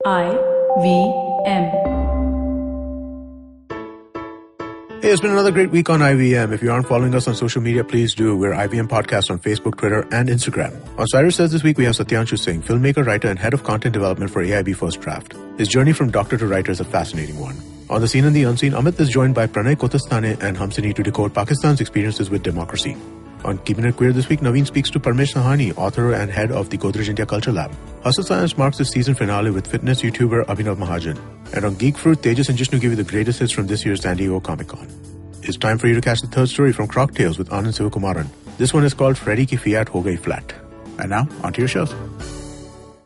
IVM. Hey, it's been another great week on IVM. If you aren't following us on social media, please do. We're IVM Podcast on Facebook, Twitter, and Instagram. On Cyrus Says this week, we have Satyanshu Singh, filmmaker, writer, and head of content development for AIB First Draft. His journey from doctor to writer is a fascinating one. On The Scene and the Unseen, Amit is joined by Pranay Kotastane and Hamsini to decode Pakistan's experiences with democracy. On Keeping It Queer this week, Naveen speaks to Parmesh Sahani, author and head of the Godrej India Culture Lab. Hustle Science marks its season finale with fitness YouTuber Abhinav Mahajan. And on Geek Fruit, Tejas and Jishnu give you the greatest hits from this year's San Diego Comic-Con. It's time for you to catch the third story from Croc Tales with Anand Sivakumaran. This one is called Freddy Ki Fiat Ho Gayi Flat. And now, onto your shows.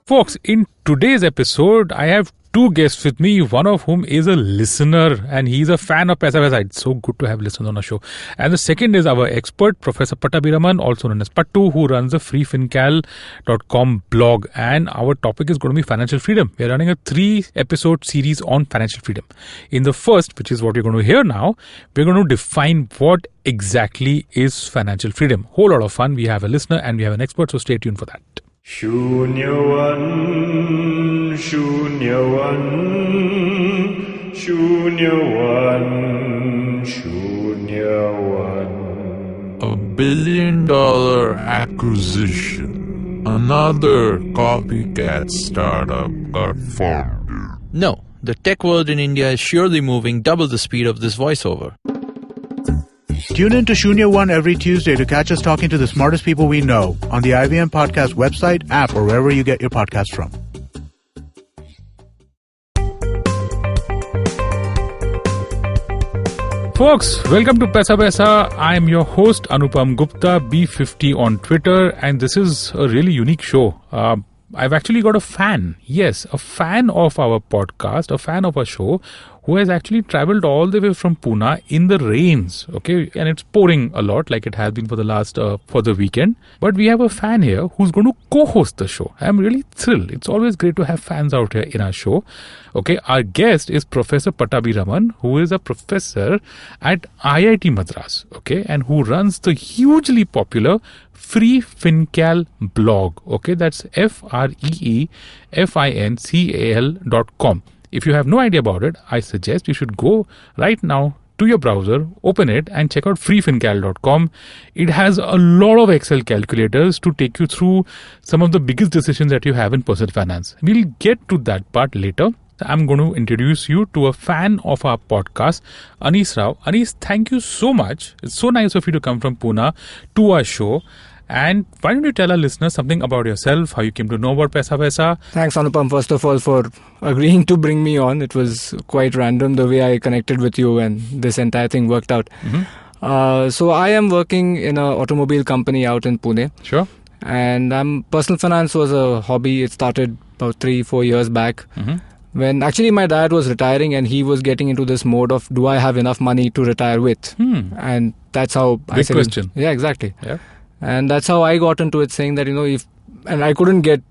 Folks, in today's episode, I have two guests with me, one of whom is a listener and he's a fan of Paisa. It's so good to have listeners on our show. And the second is our expert, Professor Pattabiraman, also known as Pattu, who runs the freefincal.com blog. And our topic is going to be financial freedom. We're running a 3-episode series on financial freedom. In the first, which is what you're going to hear now, we're going to define what exactly is financial freedom. Whole lot of fun. We have a listener and we have an expert, so stay tuned for that. Shunyavan, Shunyavan, Shunyavan, Shunyavan. $1 billion acquisition. Another copycat startup got formed. No, the tech world in India is surely moving double the speed of this voiceover. Tune in to Shunya One every Tuesday to catch us talking to the smartest people we know on the IVM Podcast website, app, or wherever you get your podcasts from. Folks, welcome to Paisa. I'm your host, Anupam Gupta, B50 on Twitter, and this is a really unique show. I've actually got a fan. Yes, a fan of our podcast, a fan of our show, who has actually traveled all the way from Pune in the rains, okay? And it's pouring a lot like it has been for the last, for the weekend. But we have a fan here who's going to co-host the show. I'm really thrilled. It's always great to have fans out here in our show. Okay, our guest is Professor Pattabiraman, who is a professor at IIT Madras, okay? And who runs the hugely popular Free Fincal blog, okay? That's FREEFINCAL.com. If you have no idea about it, I suggest you should go right now to your browser, open it and check out freefincal.com. It has a lot of Excel calculators to take you through some of the biggest decisions that you have in personal finance. We'll get to that part later. I'm going to introduce you to a fan of our podcast, Anis Rao. Anis, thank you so much. It's so nice of you to come from Pune to our show. And why don't you tell our listeners something about yourself, how you came to know about Paisa? Thanks, Anupam, first of all, for agreeing to bring me on. It was quite random the way I connected with you and this entire thing worked out. Mm-hmm. So I am working in an automobile company out in Pune. Sure. And personal finance was a hobby. It started about 3-4 years back. Mm-hmm. When actually my dad was retiring and he was getting into this mode of, do I have enough money to retire with? And that's how Big question. Yeah, exactly. Yeah. And that's how I got into it, saying that, and I couldn't get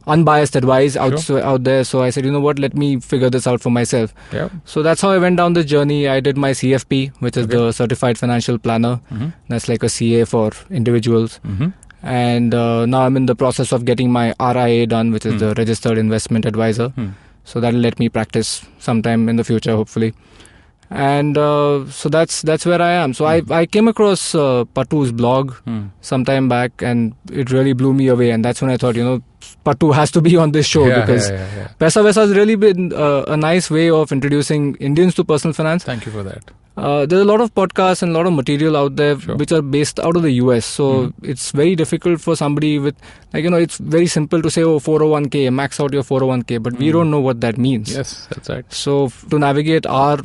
unbiased advice out there. So I said, you know what, let me figure this out for myself. Yeah. So that's how I went down this journey. I did my CFP, which is the Certified Financial Planner. Mm-hmm. That's like a CA for individuals. Mm-hmm. And now I'm in the process of getting my RIA done, which is the Registered Investment Advisor. So that'll let me practice sometime in the future, hopefully. And so that's where I am. So I came across Pattu's blog sometime back, and it really blew me away. And that's when I thought, Pattu has to be on this show because Paisa has really been a nice way of introducing Indians to personal finance. Thank you for that. There's a lot of podcasts and a lot of material out there which are based out of the US. So it's very difficult for somebody with, it's very simple to say, 401k, max out your 401k, but we don't know what that means. Yes, that's right. So to navigate our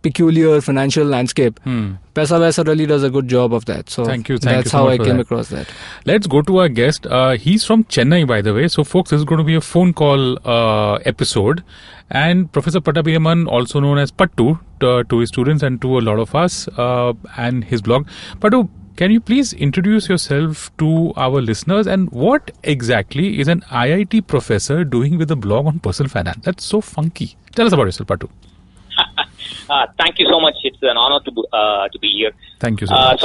peculiar financial landscape, Paisa really does a good job of that. So thank you that's so how I much came across that. Let's go to our guest. He's from Chennai, by the way. So folks, this is going to be a phone call episode. And Professor Pattabiraman, also known as Pattu, to his students and to a lot of us, and his blog. Pattu, can you please introduce yourself to our listeners, and what exactly is an IIT professor doing with a blog on personal finance? That's so funky. Tell us about yourself, Pattu. Thank you so much. It's an honor to be here. Thank you so much.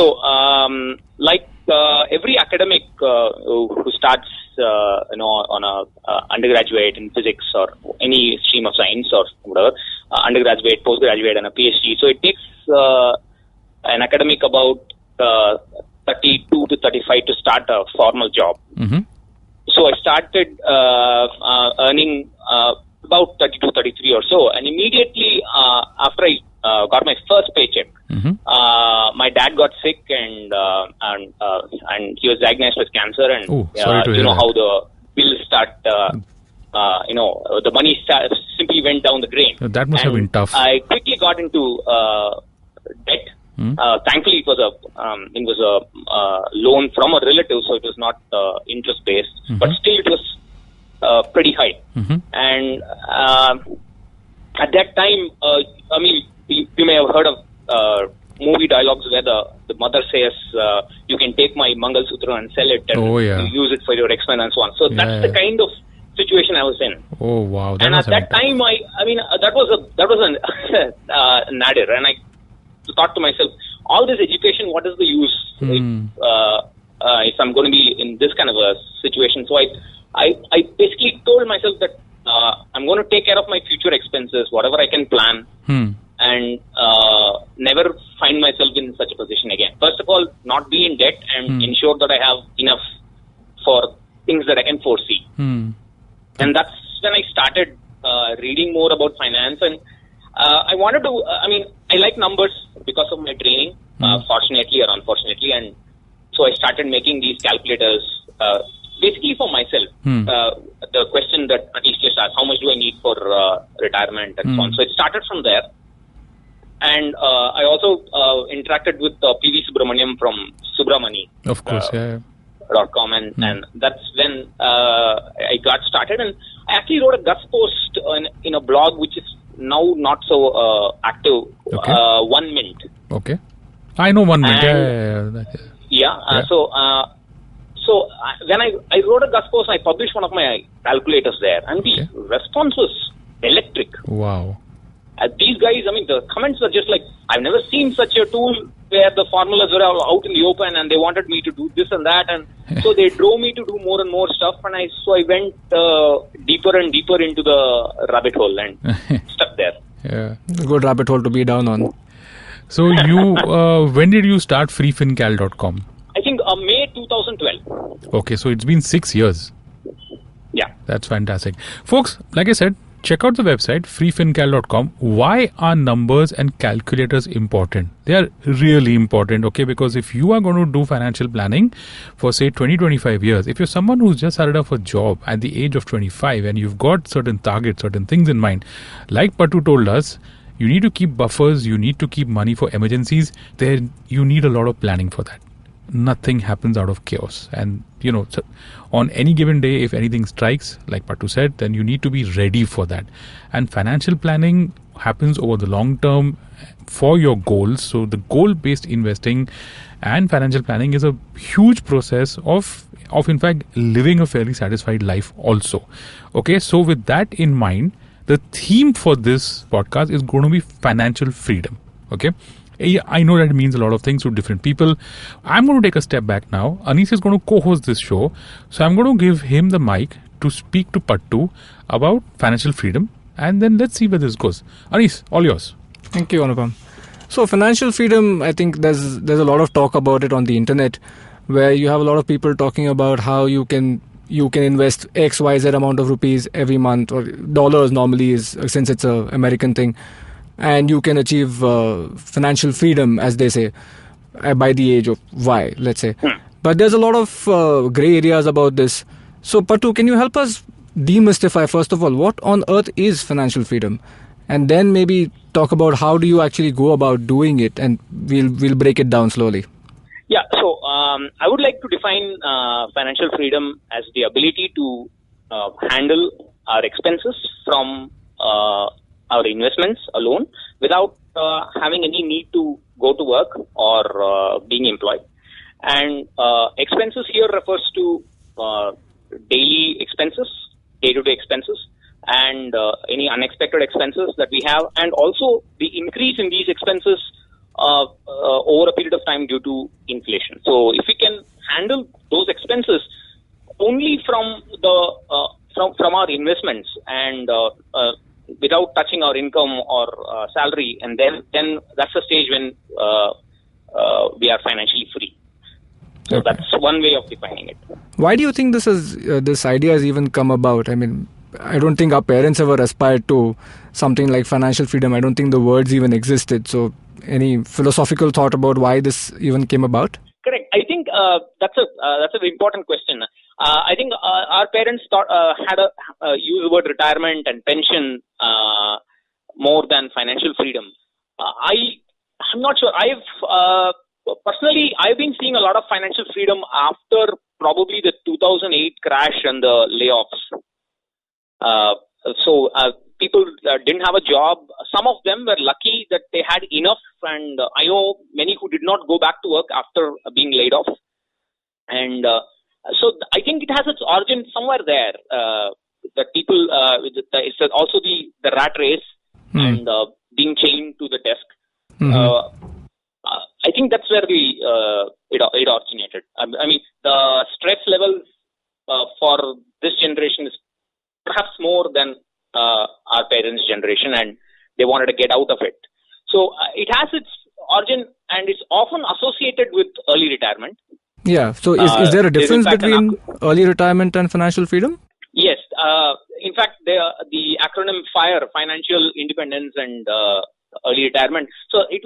Like every academic who starts on a undergraduate in physics or any stream of science or whatever, undergraduate, postgraduate, and a PhD. So it takes an academic about 32 to 35 to start a formal job. Mm-hmm. So I started earning about 32, 33 or so, and immediately after I got my first paycheck, my dad got sick and he was diagnosed with cancer, and how the bills start. The money simply went down the drain. That must have been tough. I quickly got into debt. Thankfully, it was a loan from a relative, so it was not interest based, but still it was pretty high. And at that time, you may have heard of movie dialogues where the mother says, "You can take my Mangal Sutra and sell it, and use it for your expense and so on." So that's the kind of situation I was in. Oh wow! And at that time, that was a nadir, and I thought to myself, all this education, what is the use if I'm going to be in this kind of a situation? So I basically told myself that I'm going to take care of my future expenses, whatever I can plan, and never find myself in such a position again. First of all, not be in debt and ensure that I have enough for things that I can foresee. And that's when I started reading more about finance, and I wanted to, I like numbers because of my training, fortunately or unfortunately, and so I started making these calculators basically for myself. The question that Anish just asked, how much do I need for retirement and so on. So it started from there. And I also interacted with P.V. Subramaniam from Subramani. Of course, .com, and that's when I got started. And I actually wrote a guest post in a blog which is now not so active, One Mint. Okay. I know One Mint. So when I wrote a guest post, I published one of my calculators there, and the response was electric. Wow. These guys, the comments were just like, I've never seen such a tool where the formulas were out in the open and they wanted me to do this and that, and so they drove me to do more and more stuff, and I went deeper and deeper into the rabbit hole and stuck there. Yeah, good rabbit hole to be down on. So you, when did you start freefincal.com? I think May 2012. Okay, so it's been 6 years. Yeah. That's fantastic. Folks, like I said, check out the website freefincal.com. Why are numbers and calculators important? They are really important, okay? Because if you are going to do financial planning for say 20-25 years, if you're someone who's just started off a job at the age of 25 and you've got certain targets, certain things in mind, like Pattu told us, you need to keep buffers, you need to keep money for emergencies, then you need a lot of planning for that. Nothing happens out of chaos, and so on any given day, if anything strikes, like Pattu said, then you need to be ready for that. And financial planning happens over the long term for your goals. So the goal-based investing and financial planning is a huge process of in fact living a fairly satisfied life also. Okay, so with that in mind, the theme for this podcast is going to be financial freedom. Okay, I know that it means a lot of things to different people. I'm going to take a step back now. Anish is going to co-host this show. So I'm going to give him the mic to speak to Pattu about financial freedom. And then let's see where this goes. Anish, all yours. Thank you, Anupam. So financial freedom, I think there's a lot of talk about it on the internet, where you have a lot of people talking about how you can invest X, Y, Z amount of rupees every month, or dollars normally is, since it's a American thing. And you can achieve financial freedom, as they say, by the age of Y, let's say. But there's a lot of grey areas about this. So, Pattu, can you help us demystify, first of all, what on earth is financial freedom? And then maybe talk about how do you actually go about doing it, and we'll break it down slowly. Yeah, so I would like to define financial freedom as the ability to handle our expenses from our investments alone without having any need to go to work or being employed. And expenses here refers to daily expenses, day-to-day expenses, and any unexpected expenses that we have, and also the increase in these expenses over a period of time due to inflation. So if we can handle those expenses, only from from our investments and without touching our income or salary, and then that's the stage when we are financially free. So Okay. that's one way of defining it. Why do you think this idea has even come about? I mean, I don't think our parents ever aspired to something like financial freedom. I don't think the words even existed. So, any philosophical thought about why this even came about? Correct. I think that's an important question. I think our parents thought use the word retirement and pension more than financial freedom. I'm not sure. Personally, I've been seeing a lot of financial freedom after probably the 2008 crash and the layoffs. So people didn't have a job. Some of them were lucky that they had enough, and I know many who did not go back to work after being laid off. And so I think it has its origin somewhere there. That people, it's also the rat race and being chained to the desk. I think that's where it originated. I mean, the stress level for this generation is perhaps more than our parents' generation, and they wanted to get out of it. So it has its origin, and it's often associated with early retirement. Yeah. So is there a difference between early retirement and financial freedom? Yes. In fact, the acronym FIRE, Financial Independence and Early Retirement. So it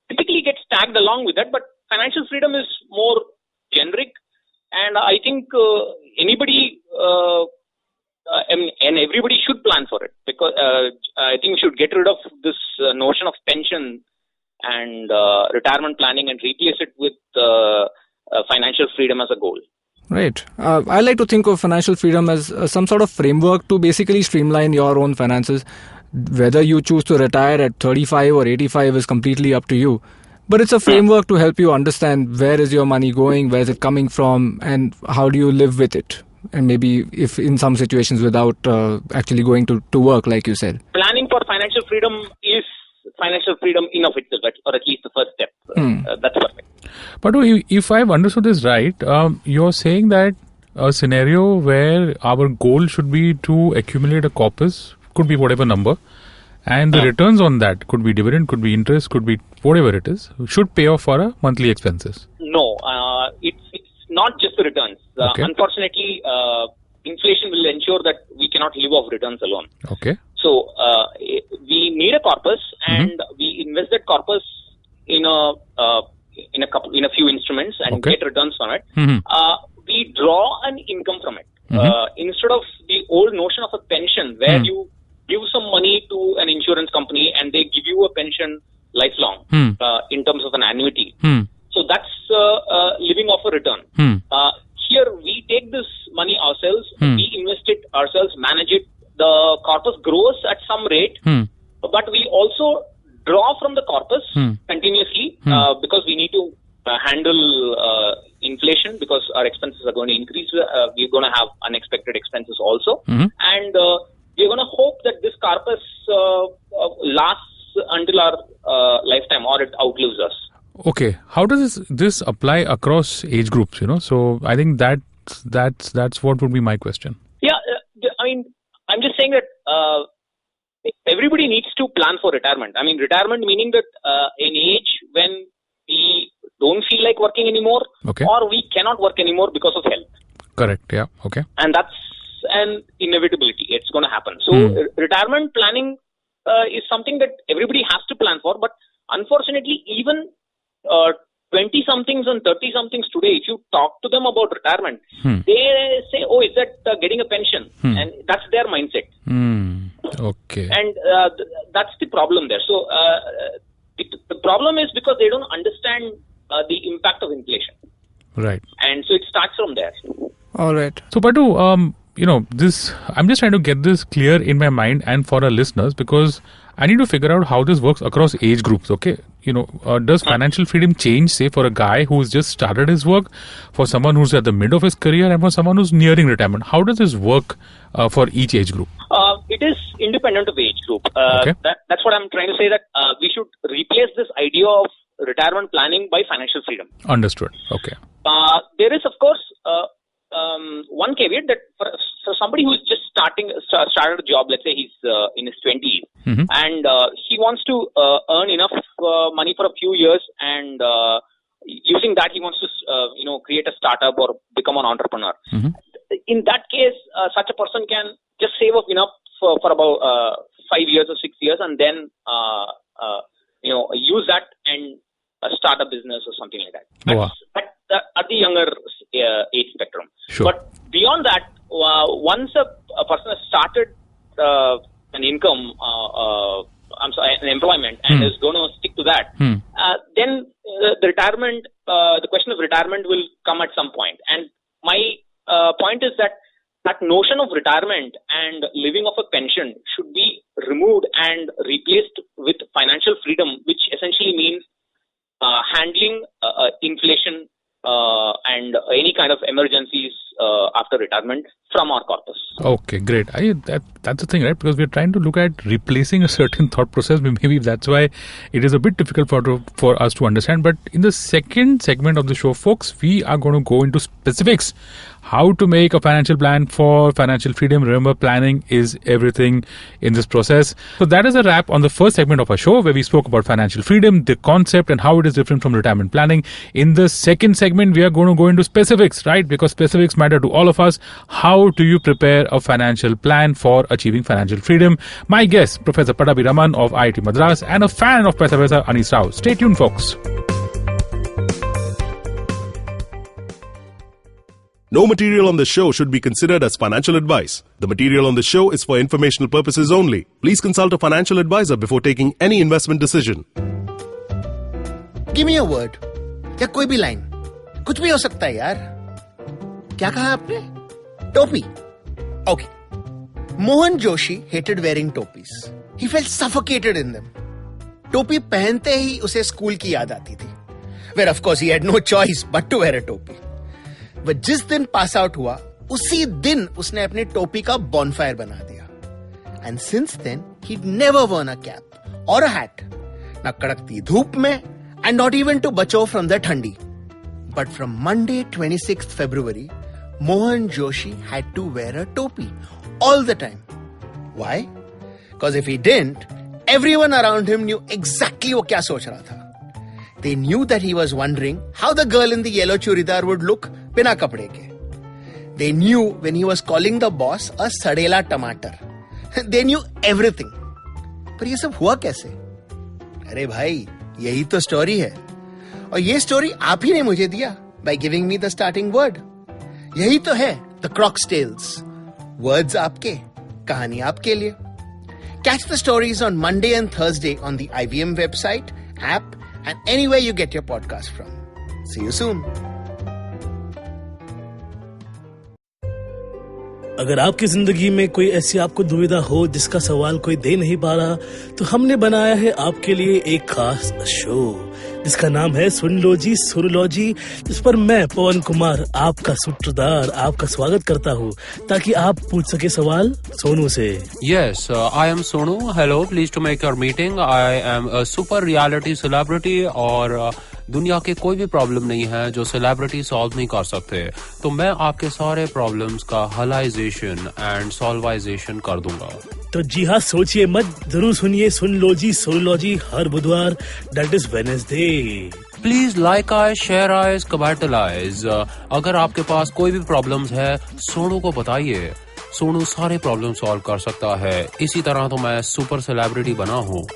typically gets tagged along with that, but financial freedom is more generic, and I think anybody and everybody should plan for it, because I think we should get rid of this notion of pension and retirement planning and replace it with financial freedom as a goal. Right. I like to think of financial freedom as some sort of framework to basically streamline your own finances. Whether you choose to retire at 35 or 85 is completely up to you. But it's a framework to help you understand where is your money going, where is it coming from, and how do you live with it. And maybe if in some situations without actually going to work, like you said. Planning for financial freedom is financial freedom in of itself, or at least the first step. That's perfect. But if I've understood this right, you're saying that a scenario where our goal should be to accumulate a corpus, could be whatever number, and the returns on that could be dividend, could be interest, could be whatever it is, should pay off for our monthly expenses. No, it's not just the returns. Okay. Unfortunately, inflation will ensure that we cannot live off returns alone. Okay. So we need a corpus, and we invest that corpus in a few instruments and get returns from it. We draw an income from it. Instead of the old notion of a pension, where you give some money to an insurance company and they give you a pension lifelong in terms of an annuity. So that's living off a return. Here we take this money ourselves, we invest it ourselves, manage it. The corpus grows at some rate, but we also draw from the corpus continuously because we need to handle inflation, because our expenses are going to increase. We're going to have unexpected expenses also. And we're going to hope that this corpus lasts until our lifetime, or it outlives us. Okay. How does this apply across age groups? So I think that's what would be my question. Yeah, I mean, I'm just saying that everybody needs to plan for retirement. I mean, retirement meaning that an age when we don't feel like working anymore, or we cannot work anymore because of health. Correct. Yeah. Okay. And that's an inevitability. It's going to happen. So retirement planning is something that everybody has to plan for. But unfortunately, even 20-somethings and 30-somethings today, if you talk to them about retirement, they say, "Oh, is that getting a pension?" And that's their mindset. Okay. And that's the problem there. So the problem is because they don't understand the impact of inflation. Right. And so it starts from there. All right. So, Pattu, this, I'm just trying to get this clear in my mind and for our listeners, because I need to figure out how this works across age groups, okay? Does financial freedom change, say, for a guy who's just started his work, for someone who's at the mid of his career, and for someone who's nearing retirement? How does this work for each age group? It is independent of age group. That's what I'm trying to say, that we should replace this idea of retirement planning by financial freedom. Understood. Okay. There is, of course, one caveat that for somebody who's just started a job, let's say he's in his 20s, and he wants to earn enough money for a few years, and using that he wants to create a startup or become an entrepreneur. In that case, such a person can just save up enough for about 5 years or 6 years, and then use that and start a business or something like that. At the younger age spectrum. Sure. But beyond that, once a person has started an income, an employment, and is going to stick to that, then the retirement, the question of retirement will come at some point. And my point is that notion of retirement and living off a pension should be removed and replaced with financial freedom, which essentially means handling inflation and any kind of emergencies after retirement from our corpus. Okay, great. That's the thing, right? Because we're trying to look at replacing a certain thought process. Maybe that's why it is a bit difficult for us to understand. But in the second segment of the show, folks, we are going to go into specifics. How to make a financial plan for financial freedom. Remember, planning is everything in this process. So that is a wrap on the first segment of our show, where we spoke about financial freedom, the concept, and how it is different from retirement planning. In the second segment, we are going to go into specifics, right? Because specifics matter to all of us. How do you prepare a financial plan for achieving financial freedom? My guest, Professor Pattabiraman of IIT Madras, and a fan of Paisa Vaisa, Anis Rao. Stay tuned, folks. No material on the show should be considered as financial advice. The material on the show is for informational purposes only. Please consult a financial advisor before taking any investment decision. Give me a word. या कोई भी line. कुछ भी हो सकता है यार. क्या कहा आपने? टोपी. Okay. Mohan Joshi hated wearing topis. He felt suffocated in them. टोपी पहनते ही उसे स्कूल की याद आती थी. Where of course he had no choice but to wear a topi. वह जिस दिन पास आउट हुआ, उसी दिन उसने अपने टोपी का बॉनफायर बना दिया. And since then he never worn a cap or a hat. ना कड़कती धूप में, एंड नॉट इवन टू बचो फ्रॉम द ठंडी. But from Monday 26th February, Mohan Joshi had to wear a topi all the time. Why? Because if he didn't, everyone around him knew exactly वो क्या सोच रहा था. They knew that he was wondering how the girl in the yellow churidar would look बिना कपड़े के. They knew when he was calling the boss a सड़ेला टमाटर. They knew everything. पर ये सब हुआ कैसे? अरे भाई, यही तो स्टोरी है. और ये स्टोरी आप ही ने मुझे दिया by giving me the starting word. यही तो है The Croc's Tales. Words आपके, कहानी आपके लिए. Catch the stories on Monday and Thursday on the IVM website, app, and anywhere you get your podcast from. See you soon. अगर आपकी जिंदगी में कोई ऐसी आपको दुविधा हो जिसका सवाल कोई दे नहीं पा रहा, तो हमने बनाया है आपके लिए एक खास शो जिसका नाम है सुन लो जी सुरलॉजी, जिस पर मैं पवन कुमार आपका सूत्रधार आपका स्वागत करता हूँ ताकि आप पूछ सके सवाल सोनू से. Yes, I am Sonu. Hello, pleased to make your meeting. I am a super reality celebrity और दुनिया के कोई भी प्रॉब्लम नहीं है जो सेलिब्रिटी सॉल्व नहीं कर सकते. तो मैं आपके सारे प्रॉब्लम्स का हलाइजेशन एंड सॉल्वाइजेशन कर दूंगा. तो जी हाँ, सोचिए मत, जरूर सुनिए सुन लो जी सोलॉजी हर बुधवार, that is Wednesday. Please like eyes, share eyes, comment eyes. अगर आपके पास कोई भी प्रॉब्लम्स है, सोनू को बताइए. सोनू सारे प्रॉब्लम सॉल्व कर सकता है. इसी तरह तो मैं सुपर सेलिब्रिटी बना हूँ.